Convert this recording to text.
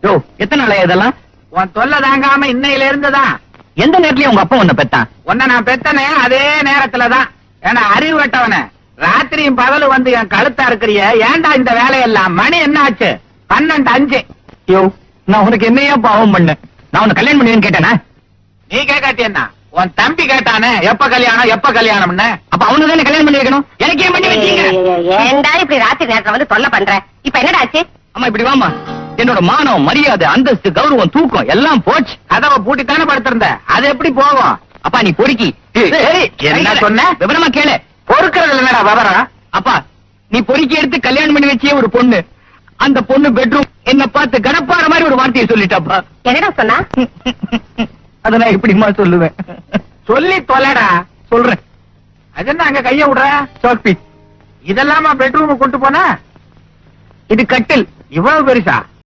யோ எத்தனை நாளையா இதெல்லாம்? உன் தொல்லை தாங்காம இன்னையில இருந்துதான். எந்த நேரத்துலயும் உங்க அப்பா உன்னை பெத்தான்? உன்னை நான் பெத்தனே அதே நேரத்துலதான். ஏன்னா அறிவு கட்டவன ராத்திரியும் பகலும் வந்து என் கழுத்தா இருக்கிறிய. ஏன்டா இந்த வேலையெல்லாம்? மணி என்ன ஆச்சு? 12:05. யோ நான் உனக்கு என்னையா பாவம் பண்ணேன்? நான் உன்னை கல்யாணம் பண்ணுவேன்னு கேட்டேனா? நீ கேட்காட்டியன்னா உன் தம்பி கேட்டானே எப்ப கல்யாணம் எப்ப கல்யாணம்னு. அப்ப அவனுக்கு தானே கல்யாணம் பண்ணி வைக்கணும். எனக்கு ஏன் பண்ணி வச்சீங்க? ஏண்டா இப்படி ராத்திரி நேரத்துல வந்து தொல்லை பண்ற? இப்ப என்னடா ஆச்சு? அம்மா இப்படி வாமா. என்னோட மானம், மரியாதை, அந்தஸ்து, கௌரவம், தூக்கம் எல்லாம் போச்சு. கதவை பூட்டித்தானே படுத்திருந்த. அது எப்படி போகும்? அப்பா நீ பொறுக்கி. என்ன சொன்ன? விவரமா கேளு. பொறுக்கிறது இல்லடா விவரம். அப்பா நீ பொறுக்கி எடுத்து கல்யாணம் பண்ணி வச்சியே ஒரு பொண்ணு. அந்த பொண்ணு பெட்ரூம் என்ன பார்த்து கடப்பாற மாதிரி ஒரு வார்த்தையை சொல்லிட்டாப்பா. என்னடா சொன்னா? அத நான் எப்படிமா சொல்லுவேன்? சொல்லி தொலைடா. சொல்றேன். அது என்ன அங்க கைய விடுற? Chalk piece. இதெல்லாமா பெட்ரூம் கொண்டு போன? இது கட்டில். இவ்வளவு பெருசா?